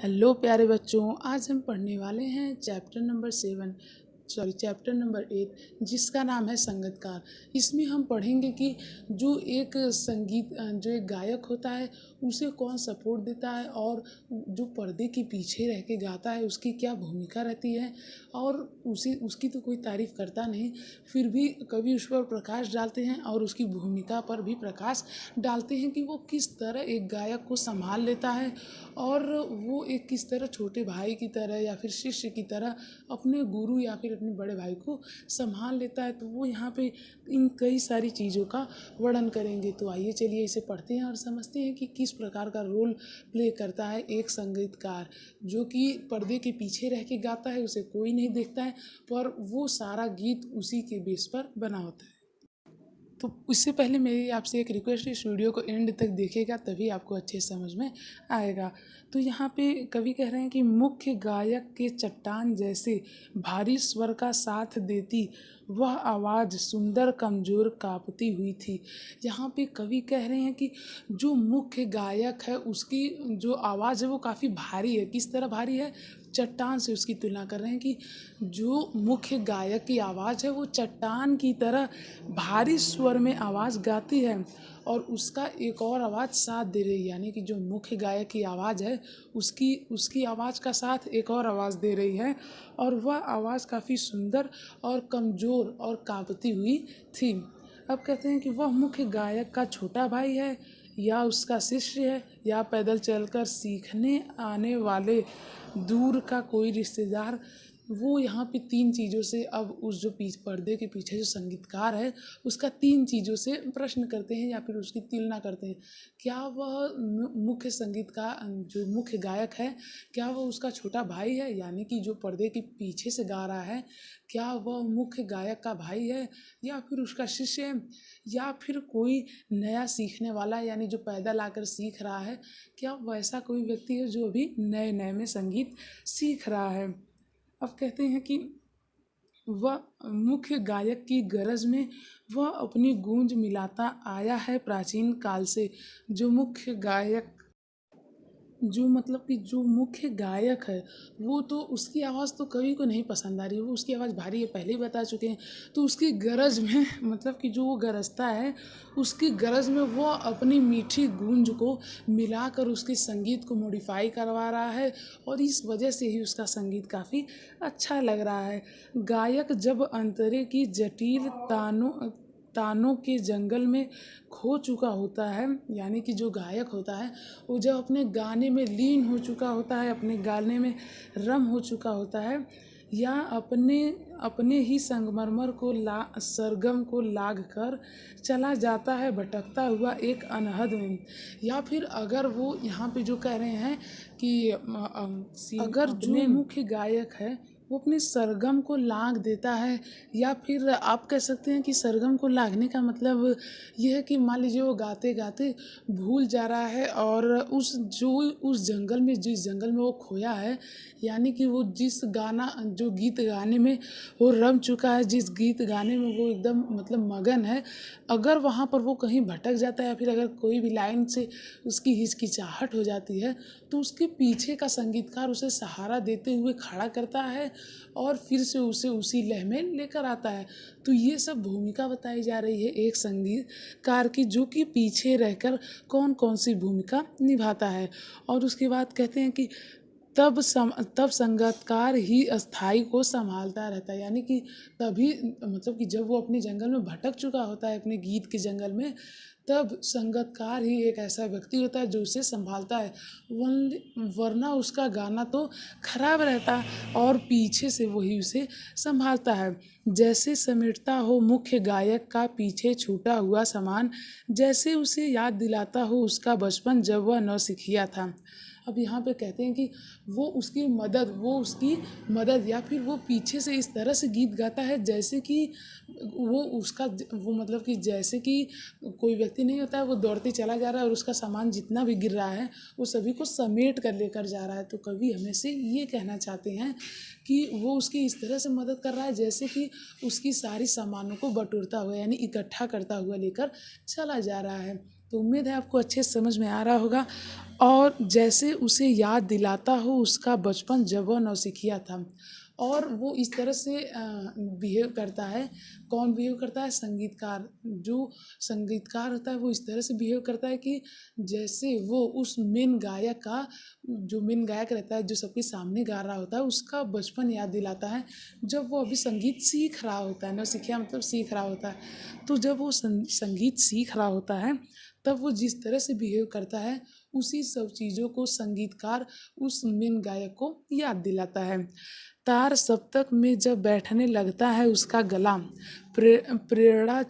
Hello प्यारे बच्चों, आज हम पढ़ने वाले हैं चैप्टर नंबर 8, जिसका नाम है संगीतकार। इसमें हम पढ़ेंगे कि जो एक गायक होता है उसे कौन सपोर्ट देता है और जो पर्दे के पीछे रह के गाता है उसकी क्या भूमिका रहती है। और उसकी तो कोई तारीफ़ करता नहीं, फिर भी कवि उस पर प्रकाश डालते हैं और उसकी भूमिका पर भी प्रकाश डालते हैं कि वो किस तरह एक गायक को संभाल लेता है और वो एक किस तरह छोटे भाई की तरह या फिर शिष्य की तरह अपने गुरु या फिर अपने बड़े भाई को संभाल लेता है। तो वो यहाँ पे इन कई सारी चीज़ों का वर्णन करेंगे। तो आइए चलिए इसे पढ़ते हैं और समझते हैं कि किस प्रकार का रोल प्ले करता है एक संगीतकार, जो कि पर्दे के पीछे रह के गाता है, उसे कोई नहीं देखता है, पर वो सारा गीत उसी के बेस पर बना होता है। तो इससे पहले मेरी आपसे एक रिक्वेस्ट है, इस वीडियो को एंड तक देखिएगा, तभी आपको अच्छे समझ में आएगा। तो यहाँ पे कवि कह रहे हैं कि मुख्य गायक के चट्टान जैसे भारी स्वर का साथ देती वह आवाज़ सुंदर कमज़ोर काँपती हुई थी। यहाँ पे कवि कह रहे हैं कि जो मुख्य गायक है उसकी जो आवाज़ है वो काफ़ी भारी है। किस तरह भारी है? चट्टान से उसकी तुलना कर रहे हैं कि जो मुख्य गायक की आवाज़ है वो चट्टान की तरह भारी स्वर में आवाज़ गाती है और उसका एक और आवाज़ साथ दे रही है। यानी कि जो मुख्य गायक की आवाज़ है उसकी आवाज़ का साथ एक और आवाज़ दे रही है और वह आवाज़ काफ़ी सुंदर और कमज़ोर और काँपती हुई थी। अब कहते हैं कि वह मुख्य गायक का छोटा भाई है या उसका शिष्य है या पैदल चलकर सीखने आने वाले दूर का कोई रिश्तेदार। वो यहाँ पे तीन चीज़ों से अब उस जो पर्दे के पीछे जो संगीतकार है उसका तीन चीज़ों से प्रश्न करते हैं या फिर उसकी तुलना करते हैं। क्या वह मुख्य संगीतकार जो मुख्य गायक है, क्या वह उसका छोटा भाई है, यानी कि जो पर्दे के पीछे से गा रहा है, क्या वह मुख्य गायक का भाई है या फिर उसका शिष्य है या फिर कोई नया सीखने वाला, यानी जो पैदल आकर सीख रहा है, क्या वैसा कोई व्यक्ति है जो अभी नए नए में संगीत सीख रहा है। अब कहते हैं कि वह मुख्य गायक की गरज में वह अपनी गूंज मिलाता आया है प्राचीन काल से। जो मतलब कि जो मुख्य गायक है वो तो उसकी आवाज़ तो कवि को नहीं पसंद आ रही है, वो उसकी आवाज़ भारी है, पहले ही बता चुके हैं। तो उसकी गरज में मतलब कि जो वो गरजता है उसकी गरज में वो अपनी मीठी गूंज को मिलाकर उसके संगीत को मॉडिफाई करवा रहा है और इस वजह से ही उसका संगीत काफ़ी अच्छा लग रहा है। गायक जब अंतरे की जटिल तानों के जंगल में खो चुका होता है, यानी कि जो गायक होता है वो जब अपने गाने में लीन हो चुका होता है, अपने गाने में रम हो चुका होता है, या अपने ही संगमरमर को सरगम को लाग कर चला जाता है भटकता हुआ एक अनहद में। या फिर अगर वो यहाँ पे जो कह रहे हैं कि अगर जो मुख्य गायक है वो अपने सरगम को लाग देता है, या फिर आप कह सकते हैं कि सरगम को लागने का मतलब ये है कि मान लीजिए वो गाते गाते भूल जा रहा है और उस जंगल में, जिस जंगल में वो खोया है, यानी कि वो जो गीत गाने में वो रम चुका है, जिस गीत गाने में वो एकदम मतलब मगन है, अगर वहाँ पर वो कहीं भटक जाता है या फिर अगर कोई भी लाइन से उसकी हिचकिचाहट हो जाती है तो उसके पीछे का संगीतकार उसे सहारा देते हुए खड़ा करता है और फिर से उसे उसी लय में लेकर आता है। तो ये सब भूमिका बताई जा रही है एक संगीतकार की, जो कि पीछे रहकर कौन कौन सी भूमिका निभाता है। और उसके बाद कहते हैं कि तब संगीतकार ही अस्थाई को संभालता रहता है, यानी कि तभी मतलब कि जब वो अपने जंगल में भटक चुका होता है, अपने गीत के जंगल में, तब संगीतकार ही एक ऐसा व्यक्ति होता है जो उसे संभालता है। वरना उसका गाना तो खराब रहता और पीछे से वही उसे संभालता है। जैसे समेटता हो मुख्य गायक का पीछे छूटा हुआ सामान, जैसे उसे याद दिलाता हो उसका बचपन जब वह नौसिखिया था। अब यहाँ पे कहते हैं कि वो उसकी मदद या फिर वो पीछे से इस तरह से गीत गाता है जैसे कि वो मतलब कि जैसे कि कोई व्यक्ति नहीं होता है, वो दौड़ते चला जा रहा है और उसका सामान जितना भी गिर रहा है वो सभी को समेट कर लेकर जा रहा है। तो कवि हमें से ये कहना चाहते हैं कि वो उसकी इस तरह से मदद कर रहा है जैसे कि उसकी सारी सामानों को बटोरता हुआ, यानी इकट्ठा करता हुआ लेकर चला जा रहा है। तो उम्मीद है आपको अच्छे से समझ में आ रहा होगा। और जैसे उसे याद दिलाता हो उसका बचपन जब वह नौसिखिया था, और वो इस तरह से बिहेव करता है। कौन बिहेव करता है? संगीतकार। जो संगीतकार होता है वो इस तरह से बिहेव करता है कि जैसे वो उस मेन गायक का, जो मेन गायक रहता है जो सबके सामने गा रहा होता है, उसका बचपन याद दिलाता है जब वो अभी संगीत सीख रहा होता है। नौसिखिया मतलब सीख रहा होता है। तो जब वो संगीत सीख रहा होता है तब वो जिस तरह से बिहेव करता है, उसी सब चीज़ों को संगीतकार उस मेन गायक को याद दिलाता है। तार सप्तक में जब बैठने लगता है उसका गला, प्रेरणा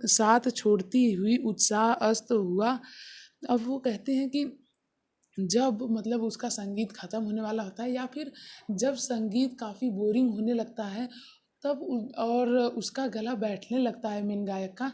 साथ छोड़ती हुई उत्साह अस्त हुआ। अब वो कहते हैं कि जब मतलब उसका संगीत ख़त्म होने वाला होता है, या फिर जब संगीत काफ़ी बोरिंग होने लगता है, तब और उसका गला बैठने लगता है मेन गायक का,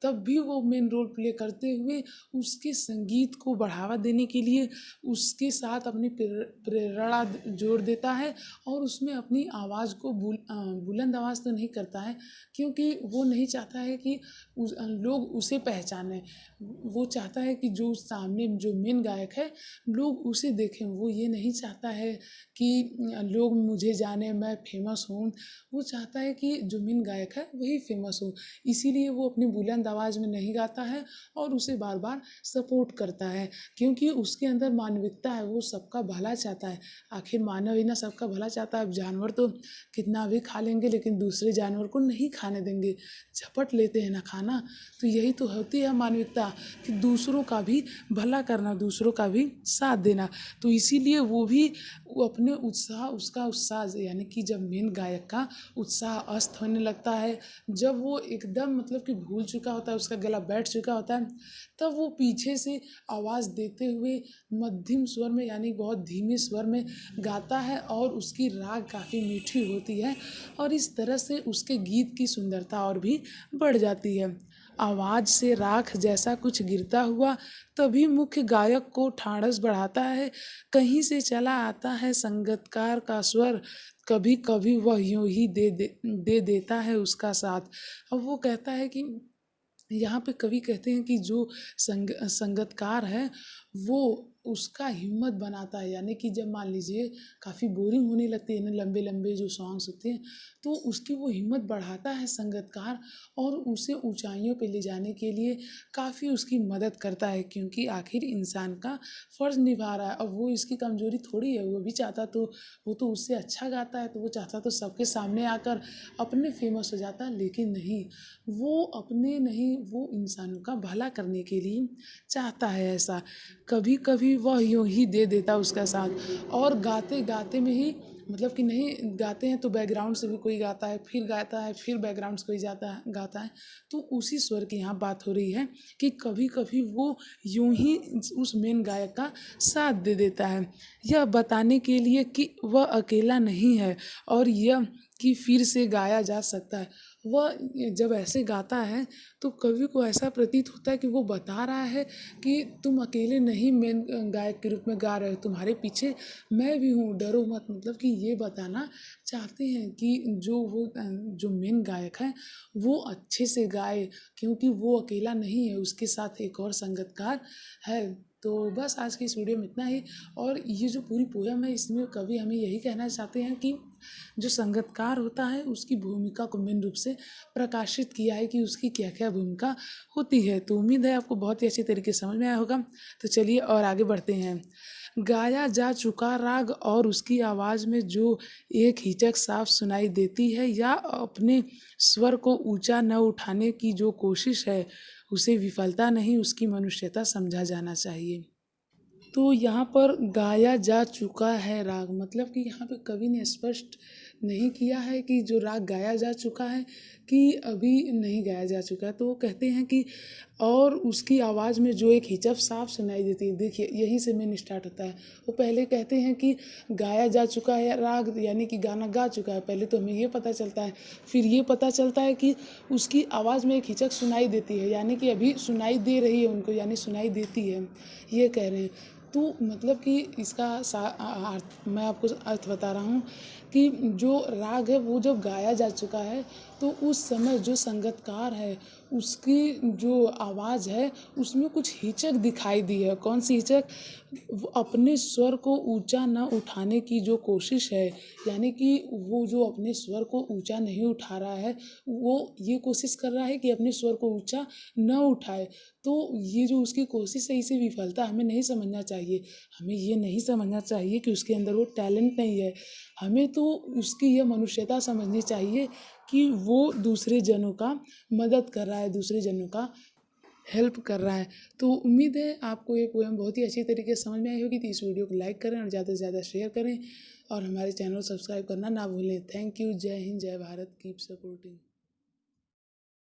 तब भी वो मेन रोल प्ले करते हुए उसके संगीत को बढ़ावा देने के लिए उसके साथ अपनी प्रेरणा जोड़ देता है, और उसमें अपनी आवाज़ को बुलंद आवाज़ तो नहीं करता है, क्योंकि वो नहीं चाहता है कि लोग उसे पहचानें। वो चाहता है कि जो सामने जो मेन गायक है लोग उसे देखें। वो ये नहीं चाहता है कि लोग मुझे जाने, मैं फेमस हूँ। वो चाहता है कि जो मेन गायक है वही फेमस हो। इसीलिए वो अपनी बुलंद आवाज़ में नहीं गाता है और उसे बार बार सपोर्ट करता है, क्योंकि उसके अंदर मानविकता है। वो सबका भला चाहता है। आखिर मानव ही ना सबका भला चाहता है। अब जानवर तो कितना भी खा लेंगे लेकिन दूसरे जानवर को नहीं खाने देंगे, झपट लेते हैं ना खाना। तो यही तो होती है मानविकता, कि दूसरों का भी भला करना, दूसरों का भी साथ देना। तो इसीलिए वो अपने उसका उत्साह, यानी कि जब मेन गायक का उत्साह अस्त होने लगता है, जब वो एकदम मतलब कि भूल चुका होता है, उसका गला बैठ चुका होता है, तब वो पीछे से आवाज़ देते हुए मध्यम स्वर में, यानी बहुत धीमे स्वर में गाता है, और उसकी राग काफ़ी मीठी होती है, और इस तरह से उसके गीत की सुंदरता और भी बढ़ जाती है। आवाज़ से राख जैसा कुछ गिरता हुआ तभी मुख्य गायक को ठाड़स बढ़ाता है। कहीं से चला आता है संगीतकार का स्वर, कभी कभी वह यूं ही दे देता है उसका साथ। अब वो कहता है कि यहाँ पे कवि कहते हैं कि जो संगीतकार है वो उसका हिम्मत बनाता है, यानी कि जब मान लीजिए काफ़ी बोरिंग होने लगती है ना, लंबे लंबे जो सॉन्ग्स होते हैं, तो उसकी वो हिम्मत बढ़ाता है संगीतकार, और उसे ऊंचाइयों पे ले जाने के लिए काफ़ी उसकी मदद करता है, क्योंकि आखिर इंसान का फ़र्ज़ निभा रहा है। अब वो इसकी कमज़ोरी थोड़ी है। वो भी चाहता तो वो तो उससे अच्छा गाता है, तो वो चाहता तो सबके सामने आकर अपने फेमस हो जाता, लेकिन नहीं। वो अपने नहीं, वो इंसानों का भला करने के लिए चाहता है ऐसा। कभी कभी वह यूं ही दे देता उसका साथ, और गाते गाते में ही मतलब कि नहीं गाते हैं तो बैकग्राउंड से भी कोई गाता है, फिर गाता है, फिर बैकग्राउंड से कोई जाता है गाता है। तो उसी स्वर की यहाँ बात हो रही है कि कभी कभी वो यूं ही उस मेन गायक का साथ दे देता है, यह बताने के लिए कि वह अकेला नहीं है, और यह कि फिर से गाया जा सकता है। वह जब ऐसे गाता है तो कवि को ऐसा प्रतीत होता है कि वो बता रहा है कि तुम अकेले नहीं मेन गायक के रूप में गा रहे हो, तुम्हारे पीछे मैं भी हूँ, डरो मत। मतलब कि ये बताना चाहते हैं कि जो मेन गायक है वो अच्छे से गाए, क्योंकि वो अकेला नहीं है, उसके साथ एक और संगीतकार है। तो बस आज की इस वीडियो में इतना ही। और ये जो पूरी पोयम है इसमें कवि हमें यही कहना चाहते हैं कि जो संगीतकार होता है उसकी भूमिका को मेन रूप से प्रकाशित किया है कि उसकी क्या क्या भूमिका होती है। तो उम्मीद है आपको बहुत ही अच्छी तरीके से समझ में आया होगा। तो चलिए और आगे बढ़ते हैं। गाया जा चुका राग और उसकी आवाज़ में जो एक हिचक साफ सुनाई देती है, या अपने स्वर को ऊंचा न उठाने की जो कोशिश है, उसे विफलता नहीं उसकी मनुष्यता समझा जाना चाहिए। तो यहाँ पर गाया जा चुका है राग, मतलब कि यहाँ पे कवि ने स्पष्ट नहीं किया है कि जो राग गाया जा चुका है कि अभी नहीं गाया जा चुका है। तो वो कहते हैं कि और उसकी आवाज़ में जो एक हिचक साफ सुनाई देती है। देखिए यहीं से मेन स्टार्ट होता है। वो पहले कहते हैं कि गाया जा चुका है राग, यानी कि गाना गा चुका है। पहले तो हमें ये पता चलता है, फिर ये पता चलता है कि उसकी आवाज़ में एक हिचक सुनाई देती है, यानी कि अभी सुनाई दे रही है उनको, यानी सुनाई देती है, ये कह रहे हैं। तो मतलब कि इसका मैं आपको अर्थ बता रहा हूँ कि जो राग है वो जब गाया जा चुका है तो उस समय जो संगीतकार है उसकी जो आवाज़ है उसमें कुछ हिचक दिखाई दी है। कौन सी हिचक? वो अपने स्वर को ऊंचा न उठाने की जो कोशिश है, यानी कि वो जो अपने स्वर को ऊंचा नहीं उठा रहा है, वो ये कोशिश कर रहा है कि अपने स्वर को ऊंचा न उठाए। तो ये जो उसकी कोशिश है, इसे विफलता हमें नहीं समझना चाहिए। हमें ये नहीं समझना चाहिए कि उसके अंदर वो टैलेंट नहीं है। हमें तो उसकी यह मनुष्यता समझनी चाहिए कि वो दूसरे जनों का मदद कर रहा है, दूसरे जनों का हेल्प कर रहा है। तो उम्मीद है आपको ये पोएम बहुत ही अच्छी तरीके से समझ में आई होगी। तो इस वीडियो को लाइक करें और ज़्यादा से ज़्यादा शेयर करें और हमारे चैनल को सब्सक्राइब करना ना भूलें। Thank you. जय हिंद, जय भारत। Keep supporting.